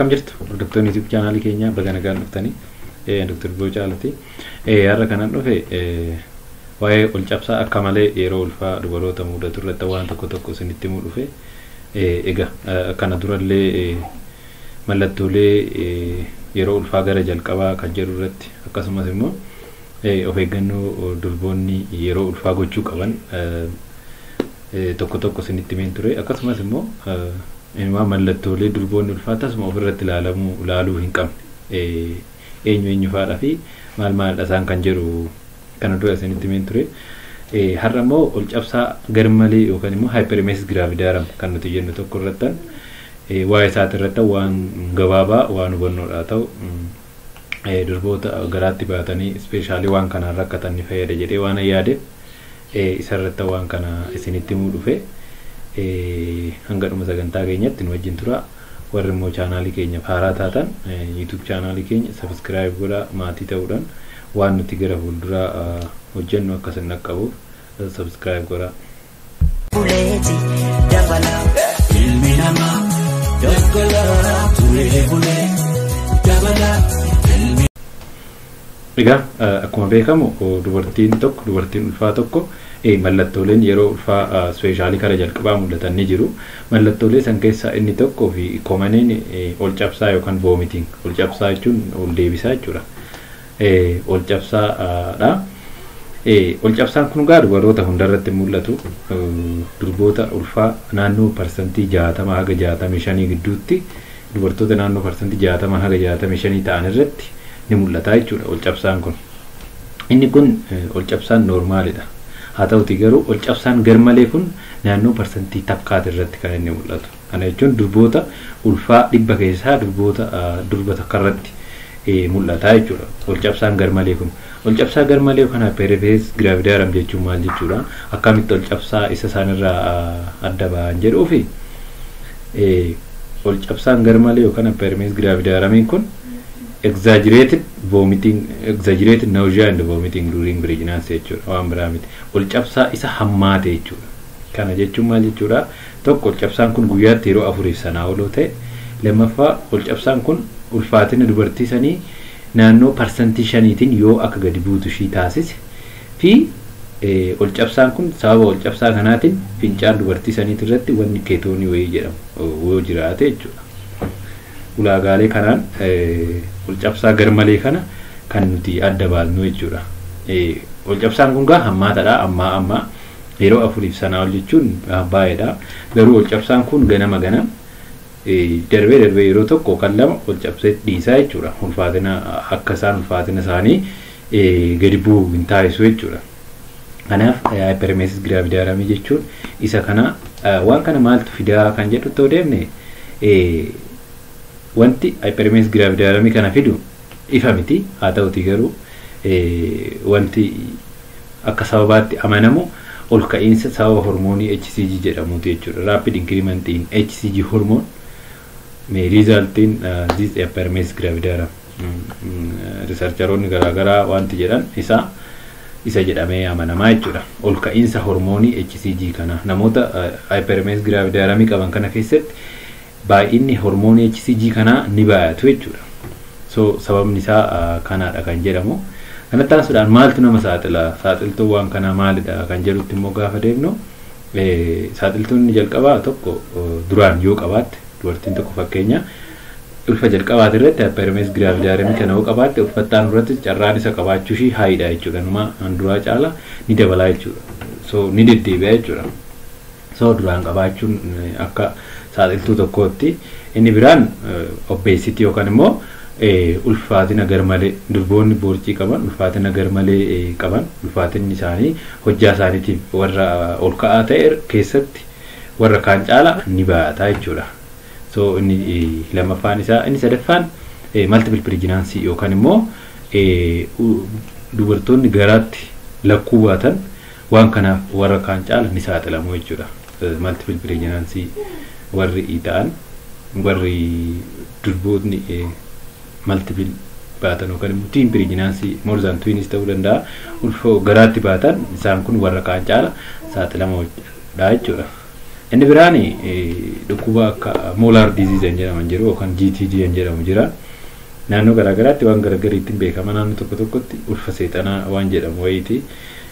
akkam jirtu hordoftoonni YouTube channel keenya baga nagaan dhuftanii Dr. Bocaalati har'a kanan dhufe waa'ee ol cabsaa akka malee yeroo ulfaa dubaroota mudatu irratti waan tokko isinitti himu dhufe egaa kana durallee mallattoolee yeroo ulfaa gara jalqabaa kan jedhu irratti akkasumas immoo of eeggannoo durboonni yeroo ulfaa gochuu qaban tokko isinitti himeen ture akkasumas immoo inuma mallattoolee durboonni ulfaa tasuma ofirratti ilaaluu hin qabne eenyu faadha fi maal isaan kan jedhu kana dura isinitti himeen ture har'a immoo ol cabsaa garmalee yookaan immoo hyperemesis gravidarum kan nuti jennu tokko irrattan waa'ee isaati irratti waan gabaabaa waan hubannoodhaa ta'u durboota garaatti baatanii ispeeshaalii waan kanaan rakkatan ni fayyada jedhee waan yaade isa irratti waan kana isinitti himuu dhufe hanga dhuma sagantaa keenyatti nu wajjin tura warri immoo chaanaalii keenya haaraa taatan YouTube chaanaalii keenya subscribe godhaa maatii ta'uudhaan waan nuti gara fuulduraa hojjennu akka isin qaqqabuuf subscribe godhaa. Buleeti dabala ilmi namaa daggala turee bulee dabala. Egaa akkuma beekamu dubartiin ulfaa tokko mallattooleen yeroo ulfaa ispeeshaalii kara jalqabaa mul'atan ni jiru. Mallattoolee san keessaa inni tokko fi koomaniin ol cabsaa yookaan vomiting. Ol cabsaa jechuun ol deebisaa jechuudha. Ol cabsaadha. Ol cabsaan kun gaa dubaroota hundarratti mul'atu. Durboota ulfaa naannoo parsantii 60 haga 65 gidduutti dubartoota naannoo parsantii 60 haga 65 ta'an irratti ni mul'ata jechuudha ol cabsaan kun. Inni kun ol cabsaan normaalidha. Haa ta'uti garuu ol cabsaan garmalee kun naannoo parsantii takkaat irratti kan inni mul'atu. Kana jechuun durboota ulfaa 100 keessaa durba takka irratti mul'ata jechuudha ol cabsaan garmalee kun. Ol cabsaa garmalee kana hyperemesis gravidarum jechuun maal jechuudha? Akkamitti ol cabsaa isa isaanirraa adda ba'an jedhuufi ol cabsaan garmalee yookaan hyperemesis gravidarum kun exaggerated nausea and vomiting during pregnancy jechuudha waan biraa miti. Ol cabsaa isa hammaate jechuudha. Kana jechuun maal jechuudha? Tokko ol cabsaan kun guyyaatti yeroo 4 sanaa oloo ta'e, lammaffaa ol cabsaan kun ulfaatina dubartii sanii naannoo parsantii 5tiin yoo akka gadi buutu ishii taasise fi ol cabsaan kun sababa ol cabsaa kanaatiin fincaan dubartii saniitii irratti wanni keetoonii wayii jedhamu yoo jiraate jechuudha. Ulaagaalee kanaan ol cabsaa garmalee kana kan nuti adda baasnu jechuudha. Ol cabsaan kun gaa hammaatadha amma yeroo 4 sanaa ol jechuun baay'eedha. Garuu ol cabsaan kun ganama darbee yeroo tokko kan lama ol cabsee dhiisaa jechuudha. Ulfaatina akka isaan ulfaatina isaanii gadi bu'u hin taasisu jechuudha. Kanaaf hyperemesis gravidarum jechuun isa kana waan kana maaltu fidaa kan jedhu ta'uu deemne wanti hyperemesis gravidarum kana fidu ifa miti. Haa ta'uti garuu wanti akka sababaatti amanamu ol ka'iinsa sababa hormoonii HCG jedhamuuti jechuudha. Rapid increment in HCG hormone may result in this hyperemesis gravidarum. Researcheroonni garaagaraa wanti jedhan isa jedhamee amanamaa jechuudha. Ol ka'iinsa hormoonii HCG kana namoota hyperemesis gravidarum qaban kana keessatti baay'inni hormoonii HCG kana ni baay'atu jechuudha. So sababni isaa kanaadha kan jedhamu. Kana taasisuudhaan maaltu nama saaxila? Saaxiltuu waan kana maalidha kan jedhutti immoo gaafa deemnu saaxiltuun jalqabaa tokko duraan yoo qabaatte dubartiin tokko fakkeenya ulfa jalqabaati irratti hyperemesis gravidarum kana yoo qabaatte ulfattaan irratti carraan isa qabaachuu ishii haayidha jechuudha. Numa duraa caala ni dabalaa jechuudha. So ni deddeebi'a jechuudha. So duraan qabaachuun akka saaxiltuu tokkootti inni biraan obesity yookaan immoo ulfaatina garmalee durboonni boorcii qaban ulfaatina garmalee qaban ulfaatinni isaanii hojjaa isaaniitiif warra ol ka'aa ta'e keessatti warra kaan caala ni baay'ata jechuudha. So inni lamaffaan isaa inni sadaffaan multiple pregnancy yookaan immoo dubartoonni garaatti lakkuu baatan waan kanaaf warra kaan caala ni saaxilamu jechuudha. Multiple pregnancy warri ta'an warri durboonni multiple baatan yookaan immoo twin pregnancy more than twins ta'uu danda'a ulfa garaatti baatan isaan kun warra kaan caala saaxilamoodha jechuudha. Inni biraani dhukkuba akka molar disease jedhaman jiru yookaan GTD jedhamu jira. Naannoo garaagaraatti waan garaagariitiin beekama naannoo tokko tokkotti ulfa seexanaa waan jedhamu wayiiti.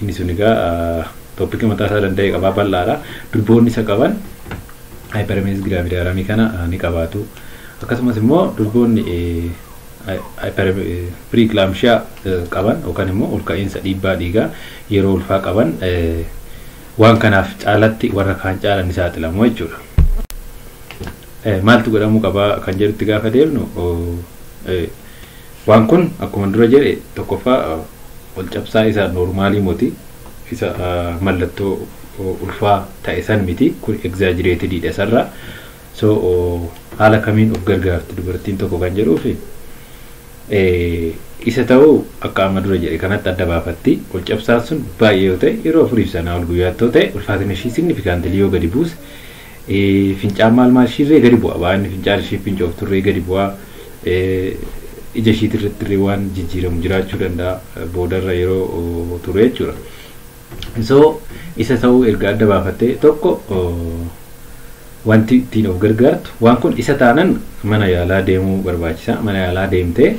Inni sun egaa topiikii mataa isaa danda'e qabaa bal'aadha. Durboonni isa qaban hyperemesis gravidarum kana ni qabaatu. Akkasumas immoo durboonni preeclampsia qaban yookaan immoo olka'iinsa dhiibbaa dhiigaa yeroo ulfaa qaban waan kanaaf caalatti warra kaan caalan ni saaxilamu jechuudha. Maaltu godhamuu qaba kan jedhutti gaafa deemnu waan kun akkuma dura jedhe tokkoffaa ol cabsaa isa normaalii moti isa mallattoo ulfaa ta'e san miti kun exaggerated dha sarra. So haala kamiin of gargaarti dubartiin tokko kan jedhuufi isa ta'uu akka amma dura jedhe kanatti adda baafatti ol cabsaan sun baay'ee yoo ta'e yeroo afuriif sanaa ol guyyaatti yoo ta'e ulfaatina ishii signifikantili yoo gadi buuse fincaan maal ishiirree gadi bu'a baay'inni fincaan ishii fincoofturree gadi bu'a ija ishiitirratti waan jijjiiramu jiraachuu danda'a boodarra yeroo ture jechuudha. So isa ta'uu erga adda baafattee tokko wanti ittiin of gargaartu waan kun isa taanan mana yaalaa deemuu barbaachisa. Mana yaalaa deemtee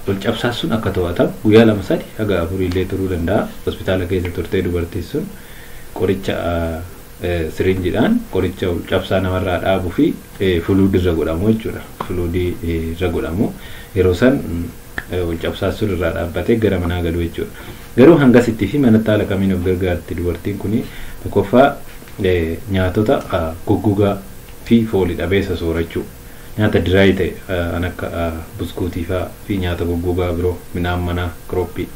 ol cabsaan sun akka to'atamu guyyaa 2-3 haga 4 illee turuu danda'a. Hospitaala keessa turtee dubartiin sun qoricha sirinjiidhaan qoricha ol cabsaa namarraa dhaabuu fi fuluudii irra godhamu jechuudha. Fuluudii irra godhamu yeroo san ol cabsaan sun irraa dhaabbatee gara manaa galu jechuudha. Garuu hangasitti fi manatti haala kamiin of gargaarti dubartiin kuni tokkoffaa nyaatota goggogaa fi foolii dhabeessa soorachuu. Nyaata diraay ta'e kan akka buskuutii fi nyaata goggogaa biroo midhaan manaa kirooppii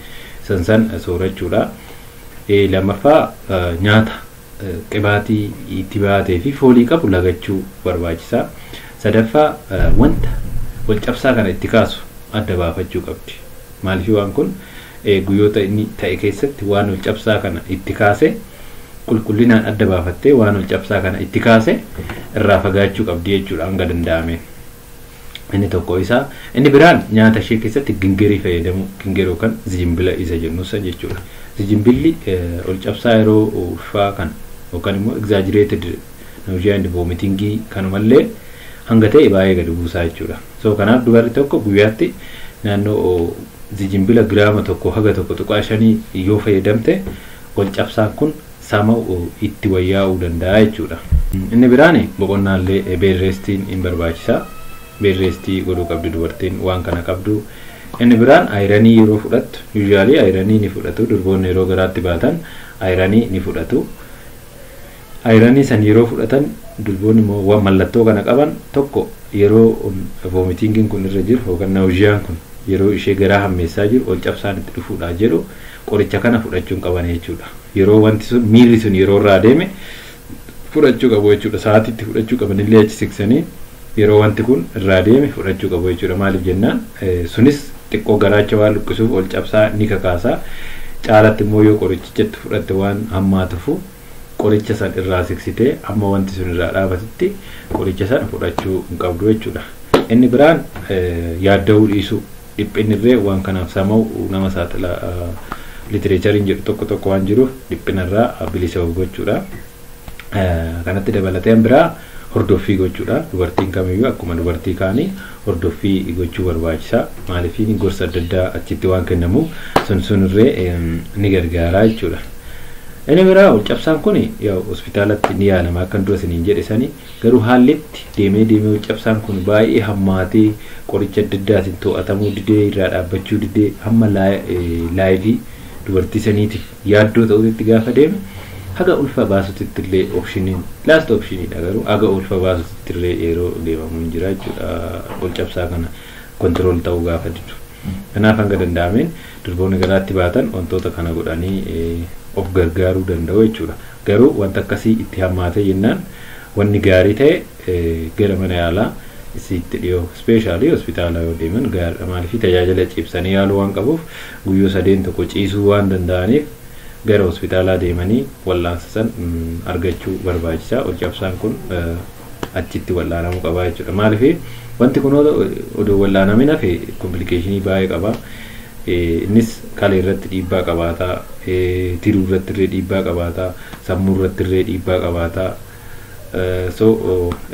san soorachuudha. Lammaffaa nyaata qibaatii itti baatee fi foolii qabu lagachuu barbaachisa. Sadaffaa wanta ol cabsaa kana itti kaasu adda baafachuu qabdi. Maaliif waan kun guyyoota inni ta'e keessatti waan ol cabsaa kana itti kaase qulqullinaan adda baafattee waan ol cabsaa kana itti kaase irraa fagaachuu qabdi jechuudha hanga danda'ame. Inni tokko isaa inni biraan nyaata ishee keessatti gingirii fayyadamu gingirii yookaan zijimbila isa jennuusa jechuudha. Zijimbilli ol cabsaa yeroo ulfaa kan yookaan immoo exaggerated nausea and vomiting kanumallee hanga ta'e baay'ee gadi buusaa jechuudha. So kanaaf dubarri tokko guyyaatti naannoo zijimbila giraama tokko haga tokko tuqaa 5 yoo fayyadamte ol cabsaan kun sama'u itti wayyaa'uu danda'a jechuudha. Inni biraan boqonnaallee bed restiin hin barbaachisa. Bed restii godhuu qabdi dubartiin waan kana qabdu. Inni biraan ayiranii yeroo fudhattu usually ayiranii ni fudhatu durboonni yeroo garaatti baatan ayiranii ni fudhatu. Ayiranii san yeroo fudhatan durboonni immoo waan mallattoo kana qaban tokko yeroo vomitingin kun irra jiru yookaan nausiyaan kun yeroo ishee garaa hammeessaa jiru ol cabsaan itti dhufuudha jedhu qoricha kana fudhachuun qaban jechuudha. Yeroo wanti sun miirri sun yeroo irraa deeme fudhachuu qabu jechuudha. Sa'aatiitti fudhachuu qaban illee achi siqsanii yeroo wanti kun irraa deeme fudhachuu qabu jechuudha. Maaliif jennaan sunis xiqqoo garaacha waan luqqisuuf ol cabsaa ni kakaasaa. Caalatti immoo yoo qorichichatti fudhatte waan hammaatuuf qoricha san irraa siqsitee amma wanti sun irraa dhaabatutti qoricha san fudhachuu hin qabdu jechuudha. Inni biraan yaadda'uu dhiisuu dhiphinirree waan kanaaf sama'u nama saaxila literature jedhu tokko waan jiruuf dhiphinarraa bilisa gochuudha. Kanatti dabalatee biraa hordoffii gochuudha. Dubartiin kamiyyuu akkuma dubartii kaanii hordoffii gochuu barbaachisa. Maaliif gorsa adda addaa achitti waan kennamu sunirree ni gargaara jechuudha. Inni biraa ol cabsaan kun yaa hospitaalatti ni yaalama akka dura siniin jedhe sani garuu haallitti deemee ol cabsaan kun baay'ee hammaatee qoricha adda addaatiin to'atamuu didee irraa dhaabbachuu didee hamma laayivii dubartii saniitiif yaaddoo ta'utti gaafa deeme haga ulfa baasutti illee opshiniin last opshiniidha garuu haga ulfa baasutti illee yeroo deemamu hin jira jechuudha. Ol cabsaa kana kontirool ta'uu gaafa didu. Kanaaf hanga danda'ameen durboonni garaatti baatan wantoota kana godhanii of gargaaruu danda'u jechuudha. Garuu wanta akkasii itti hammaatee jennaan wanni gaarii ta'e gara mana yaalaa isitti dhiyoo speeshaalii hospitaala yoo deeman gaariidha. Maaliif tajaajila ciibsanii yaaluu waan qabuuf guyyoo 3 tokko ciisuu waan danda'aniif gara hospitaalaa deemanii wallaansa san argachuu barbaachisa. Ol cabsaan kun achitti wallaanamuu qaba jechuudha. Maaliif wanti kun odoo wallaanamin hafe komplikeeshinii baay'ee qaba. Innis kalee irratti dhiibbaa qabaataa tiruu irratti illee dhiibbaa qabaata, sammuu irratti illee dhiibbaa qabaata. So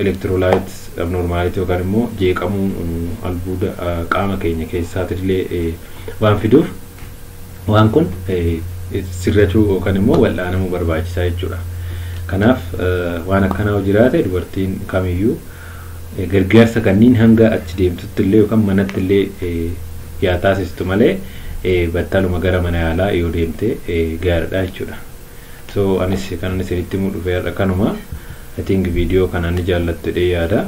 electrolytes abnormality yookaan immoo jeeqamuu albuuda qaama keenya keessaatti illee waan fiduuf waan kun sirrachuu yookaan immoo wal'aanamuu barbaachisaa jechuudha. Kanaaf waan akkanaa jiraate dubartiin kamiyyuu gargaarsa kanniin hanga achi deemtutti illee yookaan manatti illee yaa taasistu malee battaluma gara mana yaalaa yoo deemte gaariidha jechuudha. So anis kan isinitti himuu dhufeera kanuma. I think video kanan jaallattee yaada.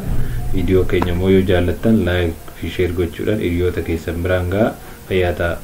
Video keenya immoo yoo jaallattan like fi share gochuudhaan hiriyoota keessan biraan gahaa. Fayyaa ta'aa.